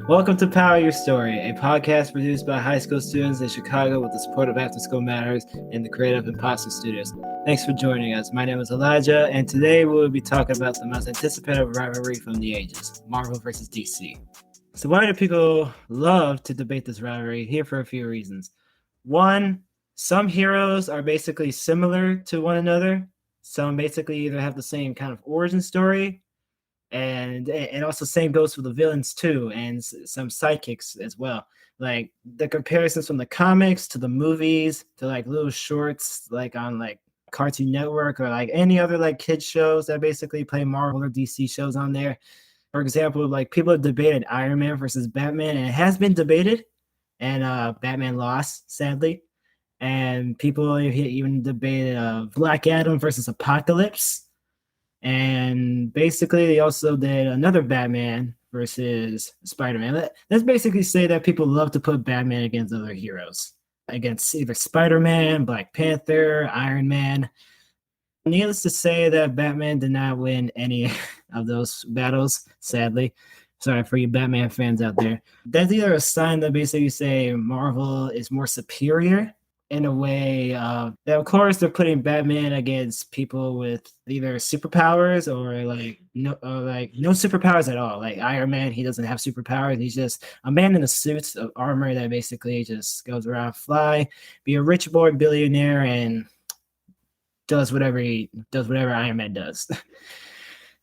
Welcome to Power Your Story, a podcast produced by high school students in Chicago with the support of After School Matters and the creative Impostor Studios. Thanks for joining us. My name is Elijah, and today we will be talking about the most anticipated rivalry from the ages, Marvel versus DC. So why do people love to debate this rivalry? Here for a few reasons. One, some heroes are basically similar to one another. Some basically either have the same kind of origin story, and also same goes for the villains too, and some sidekicks as well. Like the comparisons from the comics to the movies to like little shorts like on like Cartoon Network or like any other like kids shows that basically play Marvel or DC shows on there. For example, like people have debated Iron Man versus Batman, and it has been debated, and Batman lost sadly. And people even debated Black Adam versus Apocalypse. And basically, they also did another Batman versus Spider-Man. Let's basically say that people love to put Batman against other heroes, against either Spider-Man, Black Panther, Iron Man. Needless to say that Batman did not win any of those battles, sadly. Sorry for you Batman fans out there. That's either a sign that basically say Marvel is more superior in a way that, of course, they're putting Batman against people with either superpowers or no superpowers at all. Like Iron Man, he doesn't have superpowers. He's just a man in a suit of armor that basically just goes around, fly, be a rich boy billionaire, and does whatever Iron Man does.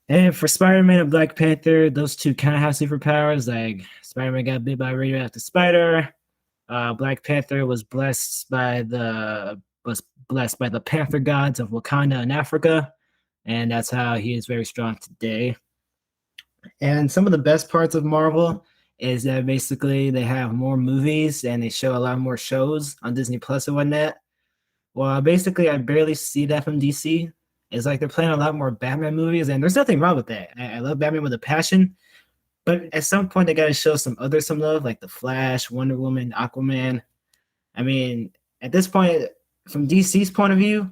And for Spider-Man and Black Panther, those two kind of have superpowers. Like Spider-Man got bit by a radioactive spider. Black Panther was blessed by the Panther gods of Wakanda and Africa, and that's how he is very strong today. And some of the best parts of Marvel is that basically they have more movies and they show a lot more shows on Disney Plus and whatnot. Well, basically, I barely see that from DC. It's like they're playing a lot more Batman movies, and there's nothing wrong with that. I love Batman with a passion. But at some point, they got to show some love, like The Flash, Wonder Woman, Aquaman. I mean, at this point, from DC's point of view,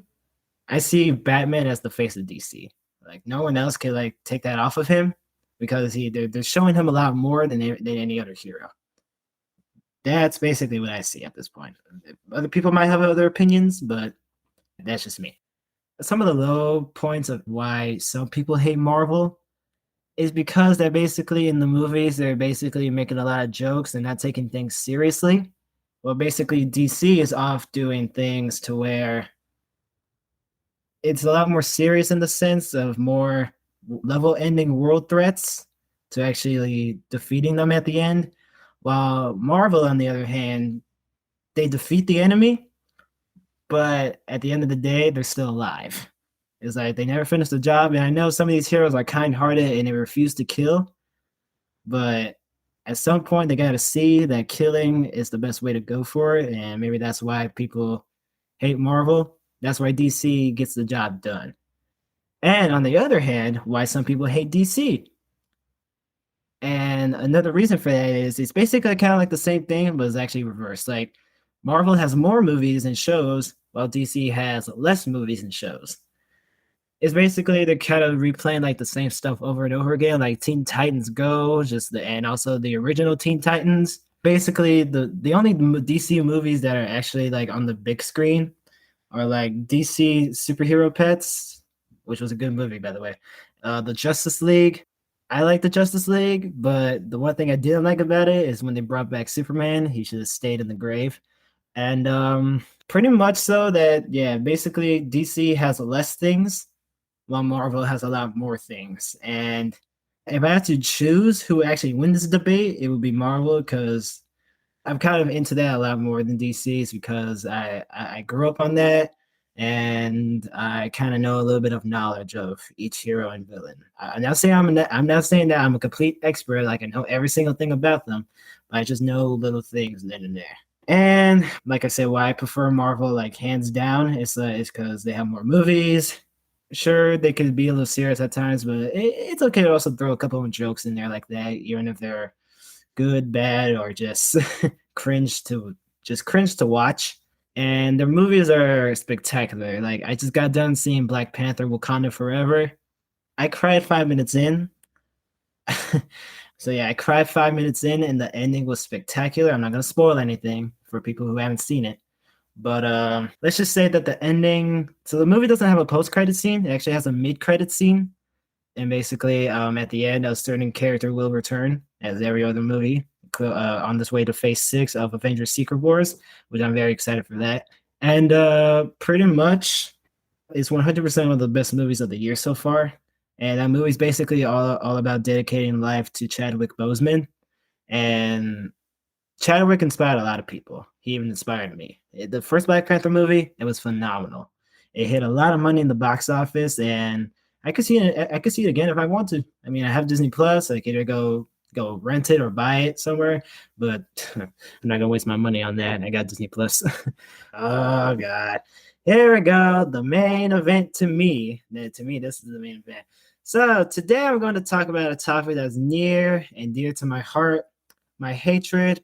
I see Batman as the face of DC. Like, no one else can, like, take that off of him because they're showing him a lot more than any other hero. That's basically what I see at this point. Other people might have other opinions, but that's just me. Some of the low points of why some people hate Marvel is because they're basically in the movies, they're basically making a lot of jokes and not taking things seriously. Well, basically, DC is off doing things to where it's a lot more serious in the sense of more level-ending world threats to actually defeating them at the end. While Marvel, on the other hand, they defeat the enemy, but at the end of the day, they're still alive. It's like they never finish the job. And I know some of these heroes are kind-hearted and they refuse to kill. But at some point, they got to see that killing is the best way to go for it. And maybe that's why people hate Marvel. That's why DC gets the job done. And on the other hand, why some people hate DC. And another reason for that is it's basically kind of like the same thing, but it's actually reversed. Like Marvel has more movies and shows, while DC has less movies and shows. It's basically they're kind of replaying like the same stuff over and over again, like Teen Titans Go, and also the original Teen Titans. Basically, the only DC movies that are actually like on the big screen are like DC Superhero Pets, which was a good movie, by the way. The Justice League. I like the Justice League, but the one thing I didn't like about it is when they brought back Superman, he should have stayed in the grave. And pretty much so that, yeah, basically DC has less things, while Marvel has a lot more things. And if I had to choose who actually wins this debate, it would be Marvel, because I'm kind of into that a lot more than DC's, because I grew up on that, and I kind of know a little bit of knowledge of each hero and villain. I'm not saying that I'm a complete expert, like I know every single thing about them, but I just know little things then and there. And like I said, why I prefer Marvel, like hands down, is because they have more movies. Sure, they could be a little serious at times, but it's okay to also throw a couple of jokes in there like that, even if they're good, bad, or just cringe to watch. And their movies are spectacular. Like I just got done seeing Black Panther: Wakanda Forever. I cried 5 minutes in. So yeah, I cried 5 minutes in, and the ending was spectacular. I'm not gonna spoil anything for people who haven't seen it, but let's just say that the ending. So the movie doesn't have a post-credit scene; it actually has a mid-credit scene, and basically, at the end, a certain character will return, as every other movie, on this way to Phase 6 of Avengers: Secret Wars, which I'm very excited for that. And pretty much, it's 100% one of the best movies of the year so far. And that movie's basically all about dedicating life to Chadwick Boseman. And Chadwick inspired a lot of people. He even inspired me. The first Black Panther movie, it was phenomenal. It hit a lot of money in the box office, and I could see it. I could see it again if I want to. I mean, I have Disney Plus. I could either go rent it or buy it somewhere, but I'm not gonna waste my money on that. I got Disney Plus. Oh God, here we go. The main event to me. To me, this is the main event. So today I'm going to talk about a topic that's near and dear to my heart: my hatred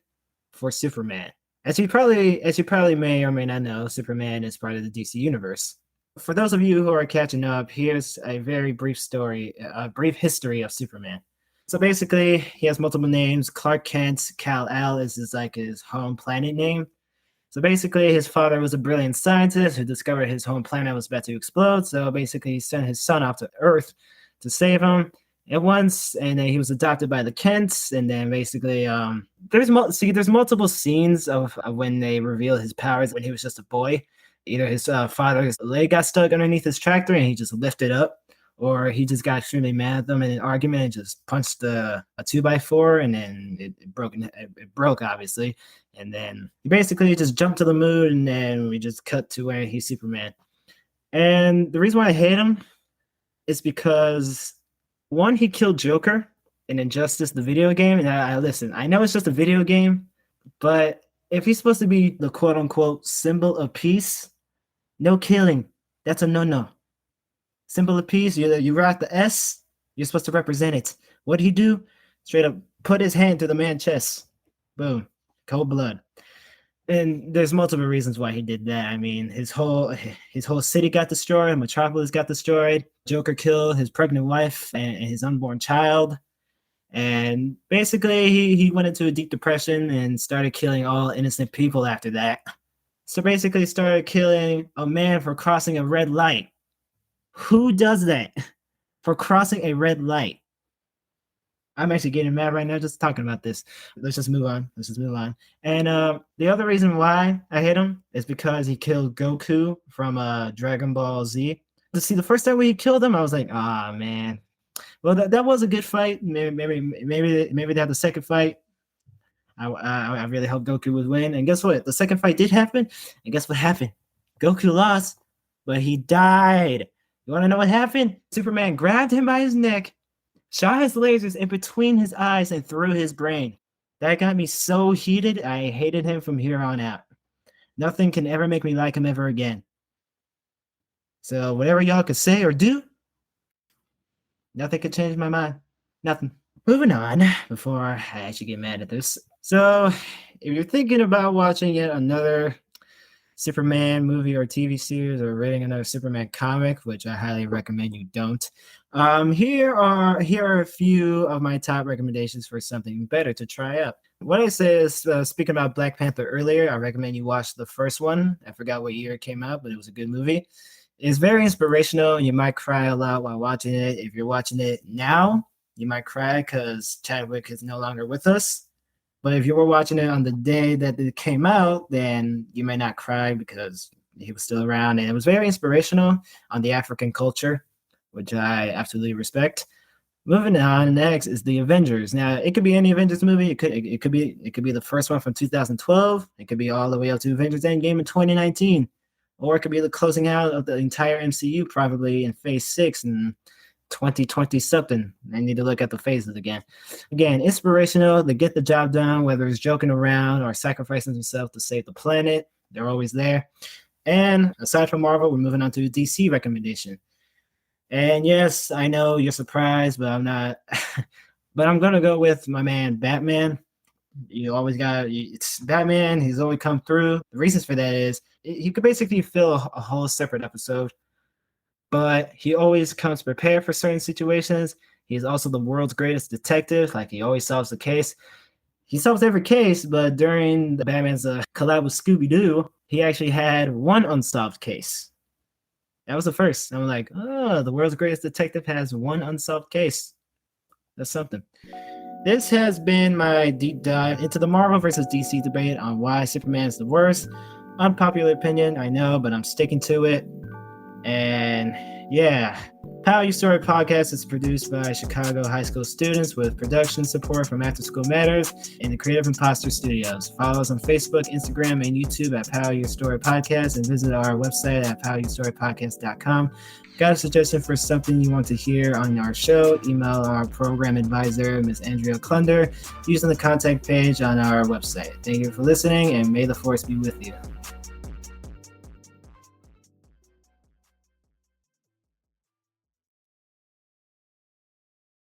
for Superman. As you probably may or may not know, Superman is part of the DC universe. For those of you who are catching up, here's a very brief story, a brief history of Superman. So basically, he has multiple names. Clark Kent, Kal-El is his home planet name. So basically, his father was a brilliant scientist who discovered his home planet was about to explode. So basically, he sent his son off to Earth to save him at once, and then he was adopted by the Kents. And then basically, there's multiple scenes of when they reveal his powers when he was just a boy. Either his father's leg got stuck underneath his tractor and he just lifted up, or he just got extremely mad at them in an argument and just punched a 2x4, and then it broke. It broke, obviously, and then he basically just jumped to the moon, and then we just cut to where he's Superman. And the reason why I hate him is because, one, he killed Joker in Injustice, the video game. And I listen, I know it's just a video game, but if he's supposed to be the quote unquote symbol of peace, no killing. That's a no. Symbol of peace, you rock the S, you're supposed to represent it. What did he do? Straight up put his hand through the man's chest. Boom. Cold blood. And there's multiple reasons why he did that. I mean, his whole city got destroyed, Metropolis got destroyed. Joker killed his pregnant wife and his unborn child. And basically, he went into a deep depression and started killing all innocent people after that. So basically, started killing a man for crossing a red light. Who does that for crossing a red light? I'm actually getting mad right now just talking about this. Let's just move on. And the other reason why I hate him is because he killed Goku from Dragon Ball Z. See, the first time when he killed him, I was like, ah, man. Well, that was a good fight. Maybe they have the second fight. I really hope Goku would win. And guess what? The second fight did happen. And guess what happened? Goku lost, but he died. You want to know what happened? Superman grabbed him by his neck, shot his lasers in between his eyes, and through his brain. That got me so heated, I hated him from here on out. Nothing can ever make me like him ever again. So whatever y'all could say or do, nothing could change my mind. Nothing. Moving on, before I actually get mad at this. So if you're thinking about watching yet another Superman movie or TV series, or reading another Superman comic, which I highly recommend you don't, here are a few of my top recommendations for something better to try out. What I say is, speaking about Black Panther earlier, I recommend you watch the first one. I forgot what year it came out, but it was a good movie. It's very inspirational. You might cry a lot while watching it. If you're watching it now, you might cry because Chadwick is no longer with us. But if you were watching it on the day that it came out, then you may not cry because he was still around. And it was very inspirational on the African culture, which I absolutely respect. Moving on, next is the Avengers. Now, it could be any Avengers movie. It could be the first one from 2012. It could be all the way up to Avengers Endgame in 2019. Or it could be the closing out of the entire MCU, probably in Phase 6 in 2020 something. I need to look at the phases again. Again, inspirational. They get the job done, whether it's joking around or sacrificing themselves to save the planet. They're always there. And aside from Marvel, we're moving on to a DC recommendation. And yes, I know you're surprised, but I'm not. But I'm going to go with my man, Batman. It's Batman. He's always come through. The reasons for that is he could basically fill a whole separate episode, but he always comes prepared for certain situations. He's also the world's greatest detective. Like, he always solves the case. He solves every case, but during the Batman's collab with Scooby-Doo, he actually had one unsolved case. That was the first. I'm like, oh, the world's greatest detective has one unsolved case. That's something. This has been my deep dive into the Marvel versus DC debate on why Superman is the worst. Unpopular opinion, I know, but I'm sticking to it. And yeah, How You Story Podcast is produced by Chicago high school students with production support from After School Matters and the Creative Impostor Studios. Follow us on Facebook, Instagram, and YouTube at How Your Story Podcast, and visit our website at howyourstorypodcast.com. Got a suggestion for something you want to hear on our show? Email our program advisor, Ms. Andrea Klunder, using the contact page on our website. Thank you for listening, and may the force be with you.